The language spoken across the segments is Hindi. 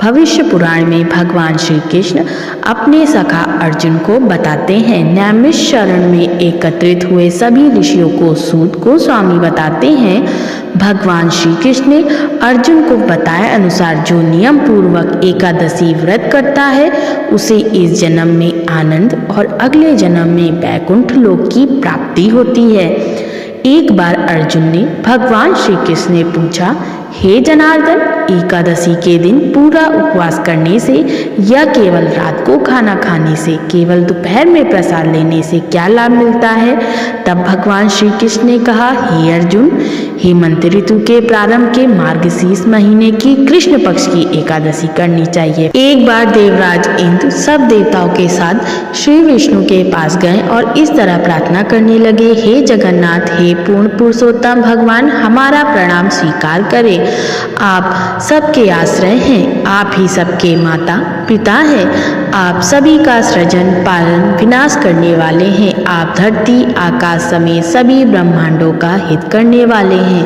भविष्य पुराण में भगवान श्री कृष्ण अपने सखा अर्जुन को बताते हैं। नैमिषारण्य में एकत्रित हुए सभी ऋषियों को सूत गोस्वामी बताते हैं, भगवान श्री कृष्ण ने अर्जुन को बताए अनुसार जो नियम पूर्वक एकादशी व्रत करता है उसे इस जन्म में आनंद और अगले जन्म में वैकुंठ लोक की प्राप्ति होती है। एक बार अर्जुन ने भगवान श्री कृष्ण ने पूछा, हे जनार्दन, एकादशी के दिन पूरा उपवास करने से या केवल रात को खाना खाने से, केवल दोपहर में प्रसाद लेने से क्या लाभ मिलता है? तब भगवान श्री कृष्ण ने कहा, हे अर्जुन, हेमंत ऋतु के प्रारंभ के मार्गशीर्ष महीने की कृष्ण पक्ष की एकादशी करनी चाहिए। एक बार देवराज इंद्र सब देवताओं के साथ श्री विष्णु के पास गए और इस तरह प्रार्थना करने लगे, हे जगन्नाथ, हे पूर्ण पुरुषोत्तम भगवान, हमारा प्रणाम स्वीकार करें। आप सबके आश्रय हैं, आप ही सबके माता पिता हैं, आप सभी का सृजन पालन विनाश करने वाले हैं, आप धरती आकाश समेत सभी ब्रह्मांडों का हित करने वाले हैं,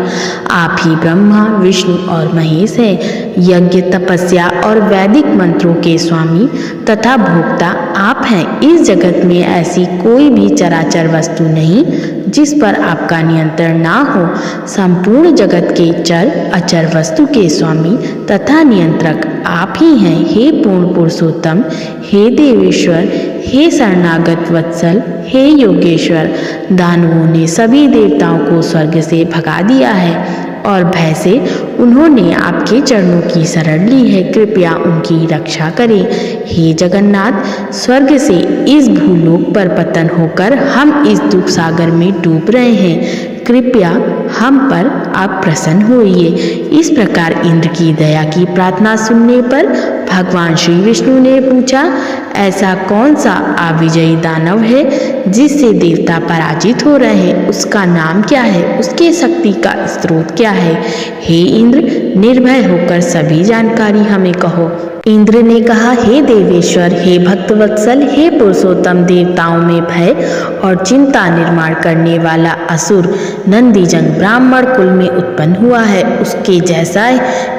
आप ही ब्रह्मा विष्णु और महेश हैं। यज्ञ तपस्या और वैदिक मंत्रों के स्वामी तथा भोक्ता आप हैं। इस जगत में ऐसी कोई भी चराचर वस्तु नहीं जिस पर आपका नियंत्रण ना हो। संपूर्ण जगत के चर अचर वस्तु के स्वामी तथा नियंत्रक आप ही हैं। हे पूर्ण पुरुषोत्तम, हे देवेश्वर, हे शरणागत वत्सल, हे योगेश्वर, दानवों ने सभी देवताओं को स्वर्ग से भगा दिया है और भय से उन्होंने आपके चरणों की शरण ली है, कृपया उनकी रक्षा करें। हे जगन्नाथ, स्वर्ग से इस भूलोक पर पतन होकर हम इस दुख सागर में डूब रहे हैं, कृपया हम पर आप प्रसन्न होइए। इस प्रकार इंद्र की दया की प्रार्थना सुनने पर भगवान श्री विष्णु ने पूछा, ऐसा कौन सा अविजयी दानव है जिससे देवता पराजित हो रहे हैं? उसका नाम क्या है? उसके शक्ति का स्रोत क्या है? हे इंद्र, निर्भय होकर सभी जानकारी हमें कहो। इंद्र ने कहा, हे देवेश्वर, हे भक्तवत्सल, हे पुरुषोत्तम, देवताओं में भय और चिंता निर्माण करने वाला असुर नंदीजंग ब्राह्मण कुल में उत्पन्न हुआ है। उसके जैसा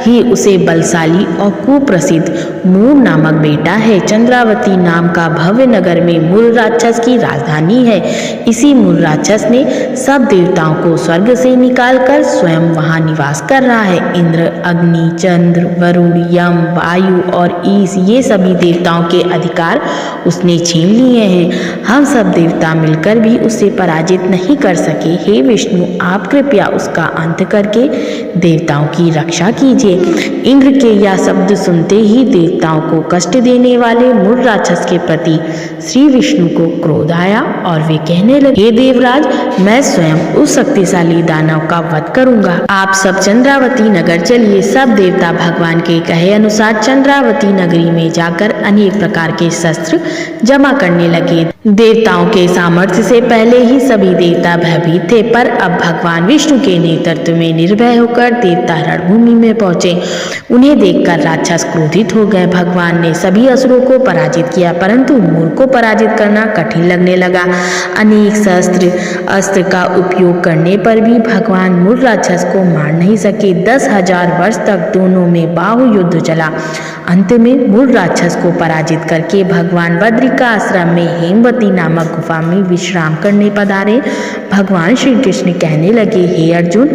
ही उसे बलशाली और कुप्रसिद्ध मूर नामक बेटा है। चंद्रावती नाम का भव्य नगर में मूर राक्षस की राजधानी है। इसी मूर राक्षस ने सब देवताओं को स्वर्ग से निकालकर स्वयं वहां निवास कर रहा है। इंद्र, अग्नि, चंद्र, वरुण, यम, वायु और ईश, ये सभी देवताओं के अधिकार उसने छीन लिए हैं। हम सब देवता मिलकर भी उसे पराजित नहीं कर सके। हे विष्णु, आप कृपया उसका अंत करके देवताओं की रक्षा कीजिए। इंद्र के यह शब्द सुनते ही देवताओं को कष्ट देने वाले मूर राक्षस के प्रति श्री विष्णु को क्रोध आया और वे कहने लगे, हे देवराज, मैं स्वयं उस शक्तिशाली दानव का वध करूंगा। आप सब चंद्रावती नगर चलिए। सब देवता भगवान के कहे अनुसार चंद्रावती नगरी में जाकर अनेक प्रकार के शस्त्र जमा करने लगे। देवताओं के सामर्थ्य से पहले ही सभी देवता भयभीत थे, पर अब भगवान विष्णु के नेतृत्व में निर्भय होकर देवता रणभूमि में पहुंचे। उन्हें देखकर राक्षस क्रोधित हो गए। भगवान ने सभी असुरों को पराजित किया, परंतु मूर को पराजित करना कठिन लगने लगा। अनेक शस्त्र अस्त्र का उपयोग करने पर भी भगवान मूर राक्षस को मार नहीं सके। 10,000 वर्ष तक दोनों में बाहु युद्ध चला। अंत में मूर राक्षस को पराजित करके भगवान बद्रिका आश्रम में हेमवती नामक गुफा में विश्राम करने पधारे। भगवान श्री कृष्ण कहने लगे, हे अर्जुन,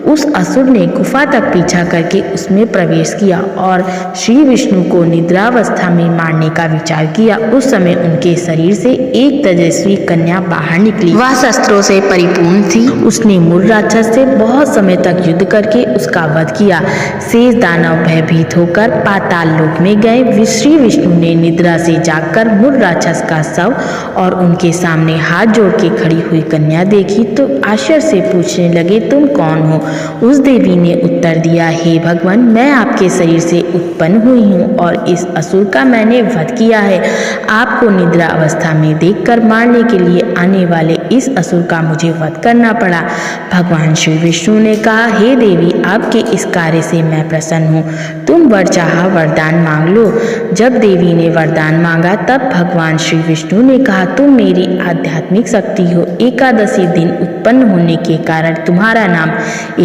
उस असुर ने गुफा तक पीछा करके उसमें प्रवेश किया और श्री विष्णु को निद्रावस्था में मारने का विचार किया। उस समय उनके शरीर से एक तेजस्वी कन्या बाहर निकली। वह शस्त्रों से परिपूर्ण थी। उसने मूर राक्षस से बहुत समय तक युद्ध करके उसका वध किया। शेष दानव भयभीत होकर पाताल लोक में गए। श्री विष्णु ने निद्रा से जागकर मूर राक्षस का शव और उनके सामने हाथ जोड़ के खड़ी हुई कन्या देखी तो आश्चर्य से पूछने लगे, तुम कौन हो? उस देवी ने उत्तर दिया, हे भगवान, मैं आपके शरीर से उत्पन्न हुई हूँ और इस असुर का मैंने वध किया है। आपको निद्रा अवस्था में देखकर मारने के लिए आने वाले इस असुर का मुझे वध करना पड़ा। भगवान श्री विष्णु ने कहा, हे देवी, आपके इस कार्य से मैं प्रसन्न हूँ। तुम वर चाहा वरदान मांग लो। जब देवी ने वरदान मांगा तब भगवान श्री विष्णु ने कहा, तुम मेरी आध्यात्मिक शक्ति हो। एकादशी दिन उत्पन्न होने के कारण तुम्हारा नाम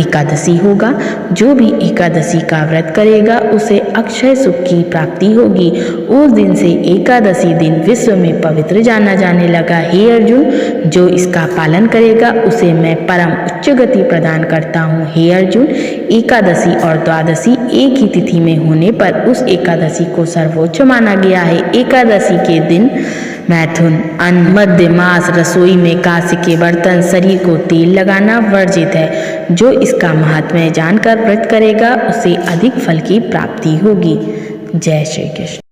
एकादशी होगा। जो भी एकादशी का व्रत करेगा उसे अक्षय सुख की प्राप्ति होगी। उस दिन से एकादशी दिन विश्व में पवित्र जाना जाने लगा। हे अर्जुन, जो इसका पालन करेगा उसे मैं परम उच्च गति प्रदान करता हूँ। हे अर्जुन, एकादशी और द्वादशी एक ही तिथि में होने पर उस एकादशी को सर्वोच्च माना गया है। एकादशी के दिन मैथुन, अन्न, मद्य, मांस, रसोई में कांस्य के बर्तन, शरीर को तेल लगाना वर्जित है। जो इसका महात्म्य जानकर व्रत करेगा उसे अधिक फल की प्राप्ति होगी। जय श्री कृष्ण।